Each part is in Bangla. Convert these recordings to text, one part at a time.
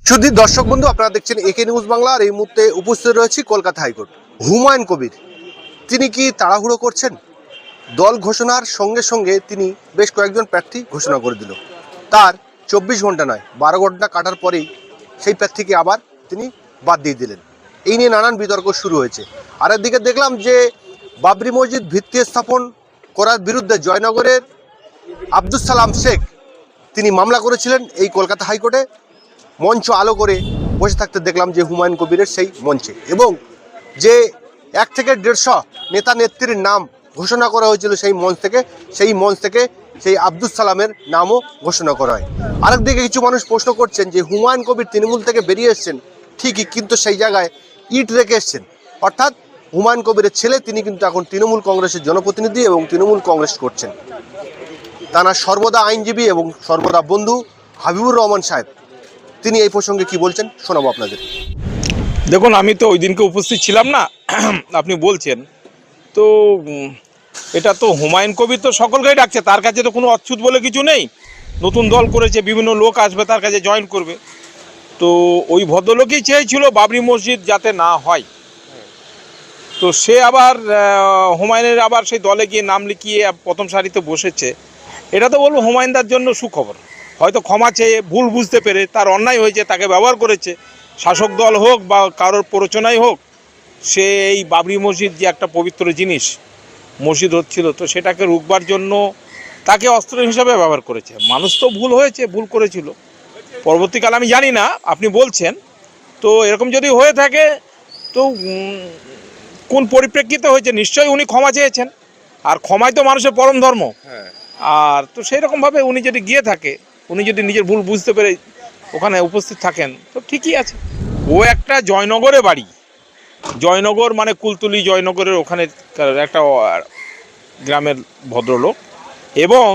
শুধু দর্শক বন্ধু, আপনারা দেখছেন একে নিউজ বাংলা। আর এই মুহূর্তে উপস্থিত রয়েছি কলকাতা হাইকোর্ট। হুমায়ুন কবির তিনি কি তাড়াহুড়ো করছেন? দল ঘোষণার সঙ্গে সঙ্গে তিনি বেশ কয়েকজন প্রার্থী ঘোষণা করে দিল। তার 24 ঘন্টা নয়, 12 ঘন্টা কাটার পরেই সেই প্রার্থীকে আবার তিনি বাদ দিয়ে দিলেন। এই নিয়ে নানান বিতর্ক শুরু হয়েছে। আর একদিকে দেখলাম যে বাবরি মসজিদ ভিত্তি স্থাপন করার বিরুদ্ধে জয়নগরের আব্দুল সালাম শেখ তিনি মামলা করেছিলেন এই কলকাতা হাইকোর্টে। মঞ্চ আলো করে বসে থাকতে দেখলাম যে হুমায়ুন কবিরের সেই মঞ্চে, এবং যে 1 থেকে 150 নেতা নেত্রীর নাম ঘোষণা করা হয়েছিল সেই মঞ্চ থেকে সেই আব্দুল সালামের নামও ঘোষণা করা হয়। আরেকদিকে কিছু মানুষ প্রশ্ন করছেন যে হুমায়ুন কবির তৃণমূল থেকে বেরিয়ে এসছেন ঠিকই, কিন্তু সেই জায়গায় ইট রেখে এসছেন। অর্থাৎ হুমায়ুন কবিরের ছেলে তিনি কিন্তু এখন তৃণমূল কংগ্রেসের জনপ্রতিনিধি এবং তৃণমূল কংগ্রেস করছেন। তারা সর্বদা আইনজীবী এবং সর্বদা বন্ধু হাবিবুর রহমান সাহেব তিনি এই প্রসঙ্গে কি বলছেন শোনাবো আপনাদের। দেখুন, আমি তো ওই দিনকে উপস্থিত ছিলাম না। আপনি বলছেন তো এটা তো হুমায়ুন কবির তো সকলকেই ডাকছে, তার কাছে তো কোনো অচ্ছুত বলে কিছু নেই। নতুন দল করেছে, বিভিন্ন লোক আসবে তার কাছে জয়েন করবে। তো ওই ভদ্রলোকই চেয়েছিল বাবরি মসজিদ যাতে না হয়। তো সে আবার হুমায়ুনের আবার সেই দলে গিয়ে নাম লিখিয়ে প্রথম সারিতে বসেছে। এটা তো বলবো হুমায়ুনদার জন্য সুখবর। হয়তো ক্ষমা চেয়ে ভুল বুঝতে পেরে তার অন্যায় হয়েছে, তাকে ব্যবহার করেছে, শাসক দল হোক বা কারোর প্ররোচনাই হোক, সে এই বাবরি মসজিদ যে একটা পবিত্র জিনিস মসজিদ হচ্ছিল, তো সেটাকে রুখবার জন্য তাকে অস্ত্র হিসাবে ব্যবহার করেছে। মানুষ তো ভুল হয়েছে, ভুল করেছিল। পরবর্তীকালে আমি জানি না, আপনি বলছেন তো এরকম যদি হয়ে থাকে তো কোন পরিপ্রেক্ষিতে হয়েছে, নিশ্চয়ই উনি ক্ষমা চেয়েছেন। আর ক্ষমাই তো মানুষের পরম ধর্ম। আর তো সেই রকমভাবে উনি যদি গিয়ে থাকে, উনি যদি নিজের ভুল বুঝতে পেরে ওখানে উপস্থিত থাকেন তো ঠিকই আছে। ও একটা জয়নগরে বাড়ি, জয়নগর মানে কুলতুলি, জয়নগরের ওখানে একটা গ্রামের ভদ্রলোক, এবং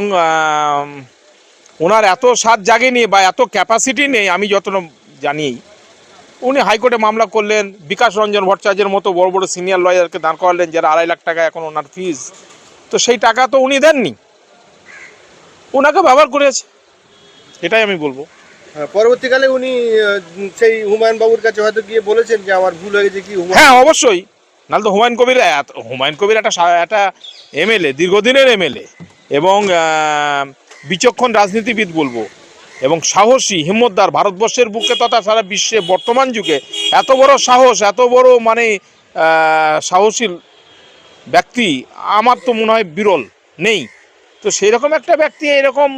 ওনার এত স্বাদ জাগেনি বা এত ক্যাপাসিটি নেই আমি যতটা জানি। উনি হাইকোর্টে মামলা করলেন, বিকাশ রঞ্জন ভট্টাচার্যের মতো বড় বড় সিনিয়র লয়ারকে দাঁড় করালেন, যারা 2.5 লাখ টাকা এখন ওনার ফিজ। তো সেই টাকা তো উনি দেননি, ওনাকে ব্যবহার করেছে, এটাই আমি বলবো। পরবর্তীকালে উনি সেই হুমায়ুন বাবুর কাছে হয়তো গিয়ে বলেছেন যে আমার ভুল হয়ে গেছে কি। হ্যাঁ, অবশ্যই। নাহলে তো হুমায়ুন কবির একটা এমএলএ, দীর্ঘদিনের এমএলএ, এবং বিচক্ষণ রাজনীতিবিদ বলবো, এবং সাহসী হিম্মতদার। ভারতবর্ষের বুকে তথা সারা বিশ্বে বর্তমান যুগে এত বড় সাহস, এত বড় মানে সাহসী ব্যক্তি আমার তো মনে হয় বিরল নেই। তো সেই রকম একটা ব্যক্তি এরকম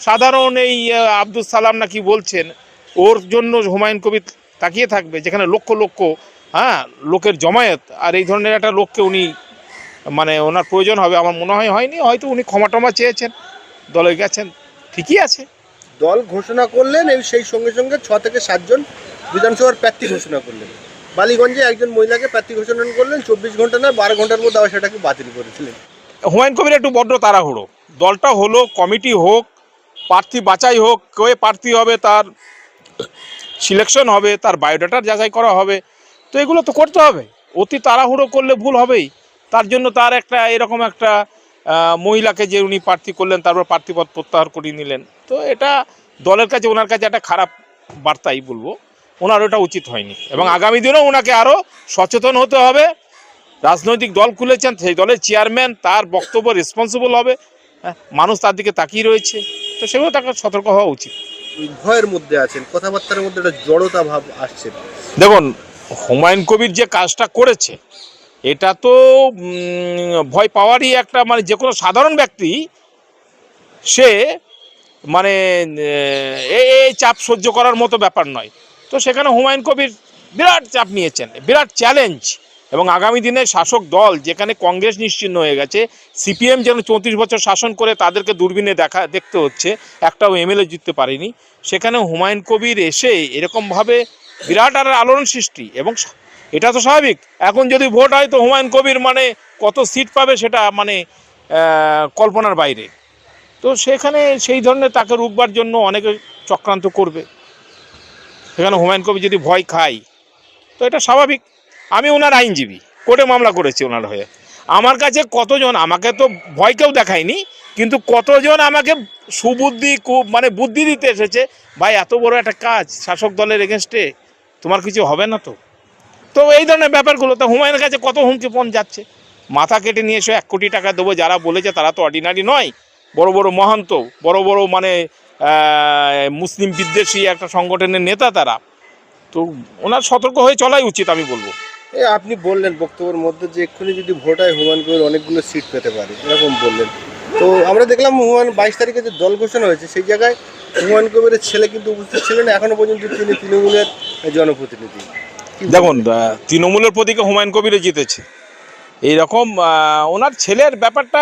সাধারণ এই আব্দুল সালাম নাকি বলছেন, ওর জন্য হুমায়ুন কবির তাকিয়ে থাকবে, যেখানে লক্ষ লক্ষ লোকের জমায়েত। আর এই ধরনের একটা লোককে উনি মানে ওনার প্রয়োজন হবে আমার মনে হয় হয়নি। হয়তো উনি ক্ষমা টমা চেয়েছেন, দলে গেছেন, ঠিকই আছে। দল ঘোষণা করলেন, এই সেই সঙ্গে সঙ্গে 6 থেকে 7 জন বিধানসভার প্রার্থী ঘোষণা করলেন। বালিগঞ্জে একজন মহিলাকে প্রার্থী ঘোষণা করলেন, 24 ঘন্টা নয় 12 ঘন্টার মধ্যে আবার সেটাকে বাতিল করেছিলেন। হুমায়ুন কবির একটু বড্ড তাড়াহুড়ো। দলটা হলো, কমিটি হোক, প্রার্থী বাছাই হোক, কে প্রার্থী হবে তার সিলেকশন হবে, তার বায়োডাটার যাচাই করা হবে, তো এগুলো তো করতে হবে। অতি তাড়াহুড়ো করলে ভুল হবেই। তার জন্য তার একটা এরকম একটা মহিলাকে যে উনি প্রার্থী করলেন, তারপর প্রার্থীপদ প্রত্যাহার করিয়ে নিলেন। তো এটা দলের কাছে, ওনার কাছে একটা খারাপ বার্তাই বলবো। ওনার ওটা উচিত হয়নি, এবং আগামী দিনেও ওনাকে আরও সচেতন হতে হবে। রাজনৈতিক দল খুলেছেন, সেই দলের চেয়ারম্যান, তার বক্তব্য রেসপন্সিবল হবে। মানুষ তার দিকে তাকিয়ে রয়েছে, তো সেগুলো তাকে সতর্ক হওয়া উচিত। ভয়ের মধ্যে আছেন, কথাবার্তার মধ্যে একটা জড়তা ভাব আসছে। দেখুন, হুমায়ুন কবির যে কাজটা করেছে এটা তো ভয় পাওয়ারই একটা, মানে যে কোনো সাধারণ ব্যক্তি সে মানে এই চাপ সহ্য করার মতো ব্যাপার নয়। তো সেখানে হুমায়ুন কবির বিরাট চাপ নিয়েছেন, বিরাট চ্যালেঞ্জ। এবং আগামী দিনে শাসক দল, যেখানে কংগ্রেস নিশ্চিহ্ন হয়ে গেছে, সিপিএম যেন 34 বছর শাসন করে তাদেরকে দূরবীনে দেখতে হচ্ছে, একটাও এমএলএ জিততে পারেনি, সেখানে হুমায়ুন কবির এসে এরকমভাবে বিরাট আর আলোড়ন সৃষ্টি। এবং এটা তো স্বাভাবিক, এখন যদি ভোট হয় তো হুমায়ুন কবির মানে কত সিট পাবে সেটা মানে কল্পনার বাইরে। তো সেখানে সেই ধরনের তাকে রুখবার জন্য অনেকে চক্রান্ত করবে। সেখানে হুমায়ুন কবির যদি ভয় খায় তো এটা স্বাভাবিক। আমি ওনার আইনজীবী, কোর্টে মামলা করেছি ওনার হয়ে। আমার কাছে কতজন, আমাকে তো ভয় কেউ দেখায়নি, কিন্তু কতজন আমাকে সুবুদ্ধি মানে বুদ্ধি দিতে এসেছে, ভাই এত বড় একটা কাজ শাসক দলের এগেনস্টে তোমার কিছু হবে না তো। তো এই ধরনের ব্যাপারগুলো তো হুমায়ুনের কাছে কত হুমকি পণ যাচ্ছে, মাথা কেটে নিয়ে এসে 1 কোটি টাকা দেবো, যারা বলেছে তারা তো অর্ডিনারি নয়, বড় বড় মহান্ত, বড় বড় মানে মুসলিম বিদ্বেষী একটা সংগঠনের নেতা তারা। তো ওনার সতর্ক হয়ে চলাই উচিত আমি বলবো। আপনি বললেন বক্তব্যের মধ্যে যে এক্ষুনি যদি ভোট হয় হুমায়ুন কবির অনেকগুলো সিট পেতে পারে, এরকম বললেন। তো আমরা দেখলাম হুমায়ুন 22 তারিখে যে দল ঘোষণা হয়েছে সেই জায়গায় হুমায়ুন কবিরের ছেলে কিন্তু উপস্থিত ছিলেন, এখনো পর্যন্ত তিনি তৃণমূলের জনপ্রতিনিধি। কি বলবেন? দেখুন, তৃণমূলের প্রতীকে হুমায়ুন কবিরে জিতেছে, এইরকম ওনার ছেলের ব্যাপারটা,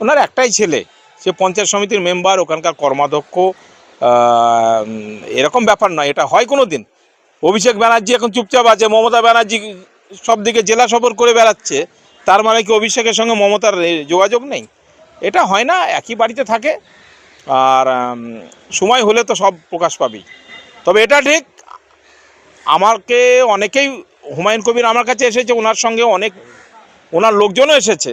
ওনার একটাই ছেলে, সে পঞ্চায়েত সমিতির মেম্বার, ওখানকার কর্মাধ্যক্ষ, এরকম ব্যাপার নয়, এটা হয় কোনো দিন। অভিষেক ব্যানার্জি এখন চুপচাপ আছে, মমতা ব্যানার্জি সব দিকে জেলা সফর করে বেড়াচ্ছে, তার মানে কি অভিষেকের সঙ্গে মমতার যোগাযোগ নেই? এটা হয় না, একই বাড়িতে থাকে, আর সময় হলে তো সব প্রকাশ পাবেই। তবে এটা ঠিক, আমাকে অনেকেই, হুমায়ুন কবির আমার কাছে এসেছে, ওনার সঙ্গে অনেক ওনার লোকজনও এসেছে,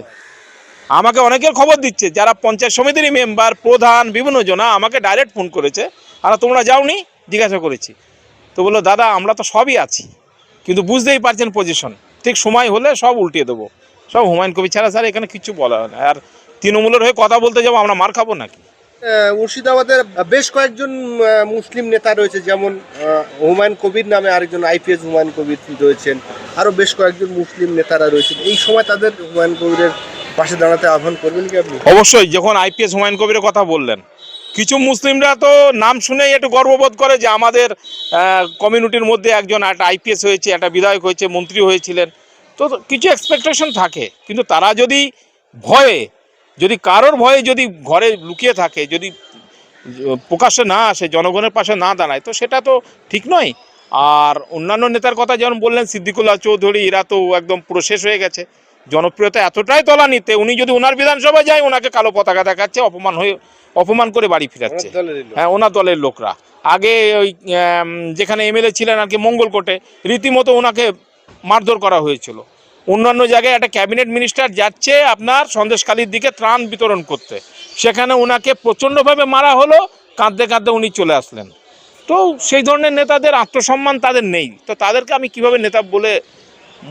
আমাকে অনেকের খবর দিচ্ছে যারা পঞ্চায়েত সমিতিরই মেম্বার, প্রধান, বিভিন্ন জনা আমাকে ডাইরেক্ট ফোন করেছে, আর তোমরা যাওনি, জিজ্ঞাসা করেছি, তো বললো দাদা আমরা তো সবই আছি, কিন্তু বুঝতেই পারছেন পজিশন, ঠিক সময় হলে সব উল্টিয়ে দেবো, সব হুমায়ুন কবির ছাড়া স্যার এখানে কিছু বলা হয় না। আর তৃণমূলের হয়ে কথা বলতে যাবো, আমরা মার খাবো নাকি? মুর্শিদাবাদের বেশ কয়েকজন মুসলিম নেতা রয়েছে, যেমন হুমায়ুন কবির নামে আরেকজন আইপিএস হুমায়ুন কবির রয়েছেন, আরও বেশ কয়েকজন মুসলিম নেতারা রয়েছেন। এই সময় তাদের হুমায়ুন কবিরের পাশে দাঁড়াতে আহ্বান করবেন কি আপনি? অবশ্যই, যখন আইপিএস হুমায়ুন কবিরের কথা বললেন, কিছু মুসলিমরা তো নাম শুনেই একটু গর্ববোধ করে যে আমাদের কমিউনিটির মধ্যে একজন একটা আইপিএস হয়েছে, একটা বিধায়ক হয়েছে, মন্ত্রী হয়েছিলেন, তো কিছু এক্সপেকটেশন থাকে, কিন্তু তারা যদি ভয়ে, যদি কারোর ভয়ে যদি ঘরে লুকিয়ে থাকে, যদি প্রকাশ্যে না আসে, জনগণের পাশে না দাঁড়ায়, তো সেটা তো ঠিক নয়। আর অন্যান্য নেতার কথা যেমন বললেন, সিদ্দিকুল্লাহ চৌধুরী, এরা তো একদম পুরো শেষ হয়ে গেছে, জনপ্রিয়তা এতটাই তলানিতে, উনি যদি ওনার বিধানসভায় যায় ওনাকে কালো পতাকা দেখাচ্ছে, অপমান করে বাড়ি ফিরাচ্ছে। হ্যাঁ, ওনার দলের লোকরা আগে ওই যেখানে এমএলএ ছিলেন আর কি, মঙ্গলকোটে রীতিমতো ওনাকে মারধর করা হয়েছিল। অন্যান্য জায়গায় একটা ক্যাবিনেট মিনিস্টার যাচ্ছে আপনার সন্দেশখালির দিকে ত্রাণ বিতরণ করতে, সেখানে ওনাকে প্রচণ্ডভাবে মারা হলো, কাঁদতে কাঁদতে উনি চলে আসলেন। তো সেই ধরনের নেতাদের আত্মসম্মান তাদের নেই, তো তাদেরকে আমি কিভাবে নেতা বলে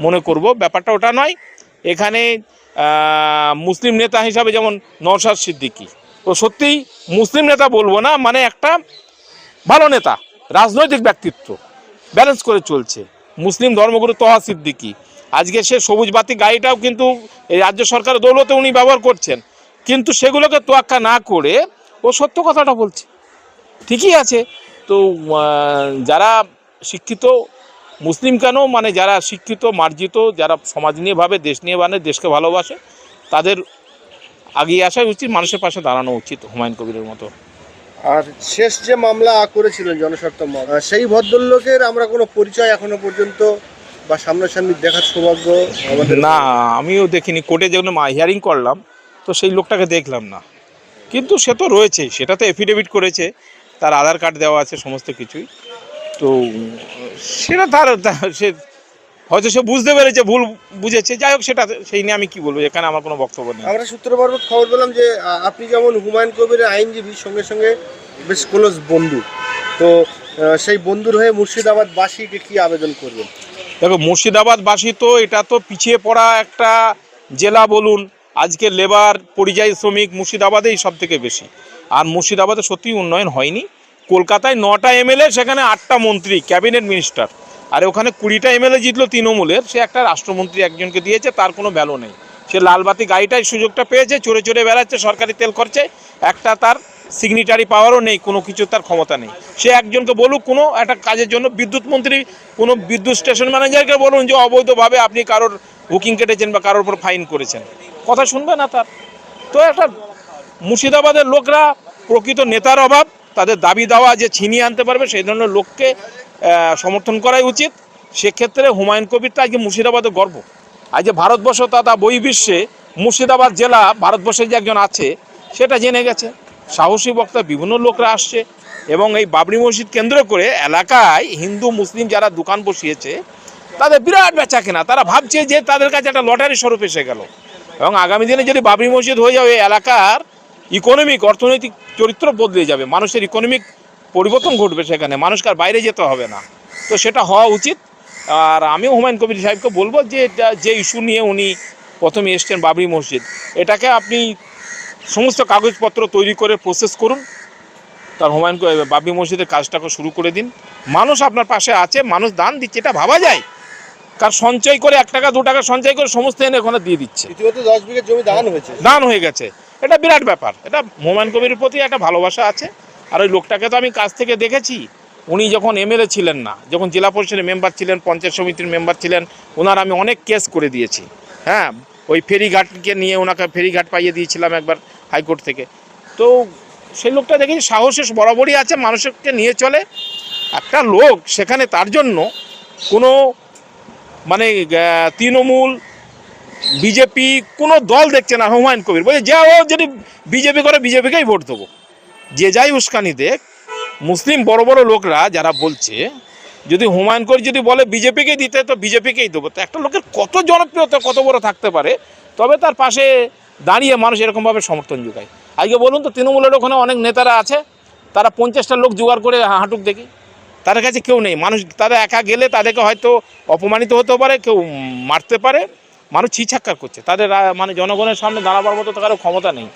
মনে করব? ব্যাপারটা ওটা নয়। এখানে মুসলিম নেতা হিসাবে যেমন নওশাদ সিদ্দিকী, ও সত্যিই মুসলিম নেতা বলবো না, মানে একটা ভালো নেতা, রাজনৈতিক ব্যক্তিত্ব, ব্যালেন্স করে চলছে। মুসলিম ধর্মগুরু তহা সিদ্দিকী, আজকে সে সবুজ বাতি গাড়িটাও কিন্তু এই রাজ্য সরকারের দৌলতে উনি ব্যবহার করছেন, কিন্তু সেগুলোকে তোয়াক্কা না করে ও সত্য কথাটা বলছে, ঠিকই আছে। তো যারা শিক্ষিত, মুসলিম কেন, মানে যারা শিক্ষিত, মার্জিত, যারা সমাজ নিয়ে ভাবে, দেশ নিয়ে ভাবে, দেশকে ভালোবাসে, তাদের আগিয়ে আসা উচিত, মানুষের পাশে দাঁড়ানো উচিত হুমায়ুন কবিরের মতো। আর শেষ যে মামলা করেছিলেন জনস্বার্থ মামলা, সেই ভদ্রলোকের আমরা কোনো পরিচয় এখনো পর্যন্ত বা সামনাসামনি দেখার সৌভাগ্য আমাদের না, আমিও দেখিনি, কোর্টে যেগুলো হিয়ারিং করলাম তো সেই লোকটাকে দেখলাম না, কিন্তু সে তো রয়েছে, সেটা তো এফিডেভিট করেছে, তার আধার কার্ড দেওয়া আছে, সমস্ত কিছুই। তো সেটা সে হয়তো সে বুঝতে পেরেছে, ভুল বুঝেছে, যাই হোক, সেটা সেই নিয়ে আমি কি বলবো, এখানে আমার কোনো বক্তব্য নেই। আমরা সূত্র মারফত খবর পেলাম যে আপনি যেমন হুমায়ুন কবিরের আইনজীবী, সঙ্গে সঙ্গে বেশ ক্লোজ বন্ধু, তো সেই বন্ধুর হয়ে মুর্শিদাবাদবাসীকে কি আবেদন করবেন? দেখো, মুর্শিদাবাদবাসী তো এটা তো পিছিয়ে পড়া একটা জেলা বলুন, আজকে লেবার, পরিযায়ী শ্রমিক মুর্শিদাবাদেই সব থেকে বেশি। আর মুর্শিদাবাদে সত্যিই উন্নয়ন হয়নি। কলকাতায় 9টা এমএলএ, সেখানে 8টা মন্ত্রী, ক্যাবিনেট মিনিস্টার, আর ওখানে 20টা এমএলএ জিতলো তৃণমূলের, সে একটা রাষ্ট্রমন্ত্রী একজনকে দিয়েছে, তার কোনো ভ্যালু নেই। সে লালবাতি গাড়িটাই সুযোগটা পেয়েছে, চড়ে চড়ে বেড়াচ্ছে সরকারি তেল খরচে, একটা তার সিগনেটারি পাওয়ারও নেই, কোনো কিছু তার ক্ষমতা নেই। সে একজনকে বলুক কোনো একটা কাজের জন্য, বিদ্যুৎ মন্ত্রী, কোনো বিদ্যুৎ স্টেশন ম্যানেজারকে বলুন যে অবৈধভাবে আপনি কারোর বুকিং কেটেছেন বা কারোর উপর ফাইন করেছেন, কথা শুনবে না তার। তো একটা মুর্শিদাবাদের লোকরা প্রকৃত নেতার অভাব, তাদের দাবি দাওয়া যে ছিনিয়ে আনতে পারবে সেই ধরনের লোককে সমর্থন করাই উচিত। সেক্ষেত্রে হুমায়ুন কবিরটা আজকে মুর্শিদাবাদের গর্ব। আজ যে ভারতবর্ষ তথা বহির্বিশ্বে মুর্শিদাবাদ জেলা ভারতবর্ষে যে একজন আছে সেটা জেনে গেছে, সাহসী বক্তা বিভিন্ন লোকরা আসছে, এবং এই বাবরি মসজিদ কেন্দ্র করে এলাকায় হিন্দু মুসলিম যারা দোকান বসিয়েছে তাদের বিরাট বেচা কেনা, তারা ভাবছে যে তাদের কাছে একটা লটারি স্বরূপ এসে গেল, এবং আগামী দিনে যদি বাবরি মসজিদ হয়ে যাবে, এলাকার অর্থনৈতিক চরিত্র বদলে যাবে, মানুষের ইকোনমিক পরিবর্তন ঘটবে, সেখানে মানুষকে আর বাইরে যেতে হবে না। তো সেটা হওয়া উচিত। আর আমিও হুমায়ুন কবির সাহেবকে বলবো যে যে ইস্যু নিয়ে উনি প্রথমে এসছেন বাবরি মসজিদ, এটাকে আপনি সমস্ত কাগজপত্র তৈরি করে প্রসেস করুন, তার বাবরি মসজিদের কাজটাকে শুরু করে দিন। মানুষ আপনার পাশে আছে, মানুষ দান দিচ্ছে, এটা ভাবা যায়। কার সঞ্চয় করে 1 টাকা 2 টাকা সঞ্চয় করে সমস্ত এনে ওখানে দিয়ে দিচ্ছে, ইতিমধ্যে 10 বিঘা জমি দান হয়েছে। দান হয়ে গেছে। এটা বিরাট ব্যাপার। এটা হুমায়ুন কবিরের প্রতি একটা ভালোবাসা আছে। আর ওই লোকটাকে তো আমি কাছ থেকে দেখেছি, উনি যখন এমএলএ ছিলেন না, যখন জেলা পরিষদের মেম্বার ছিলেন, পঞ্চায়েত সমিতির মেম্বার ছিলেন, ওনার আমি অনেক কেস করে দিয়েছি। হ্যাঁ, ওই ফেরিঘাটকে নিয়ে ওনাকে ফেরিঘাট পাইয়ে দিয়েছিলাম একবার হাইকোর্ট থেকে। তো সেই লোকটা দেখেছি সাহসে বরাবরই আছে, মানুষকে নিয়ে চলে। একটা লোক সেখানে তার জন্য কোনো মানে তৃণমূল বিজেপি কোনো দল দেখছে না। হুমায়ুন কবির বলছে যা ও যদি বিজেপি করে বিজেপিকেই ভোট দেবো, যে যাই উস্কানি দেখ। মুসলিম বড় বড় লোকরা যারা বলছে যদি হুমায়ুন কবির যদি বলে বিজেপিকেই দিতে তো বিজেপিকেই দেবো, তো একটা লোকের কত জনপ্রিয়তা কত বড় থাকতে পারে, তবে তার পাশে দাঁড়িয়ে মানুষ এরকমভাবে সমর্থন যোগায়। আজকে বলুন তো, তৃণমূলের ওখানে অনেক নেতারা আছে, তারা 50টা লোক জোগাড় করে হাঁটুক দেখি, তাদের কাছে কেউ নেই। মানুষ তারা একা গেলে তাদেরকে হয়তো অপমানিত হতে পারে, কেউ মারতে পারে, মানুষ ছিছাক্কার করছে, তাদের মানে জনগণের সামনে দাঁড়াবার মতো তো কারো ক্ষমতা নেই।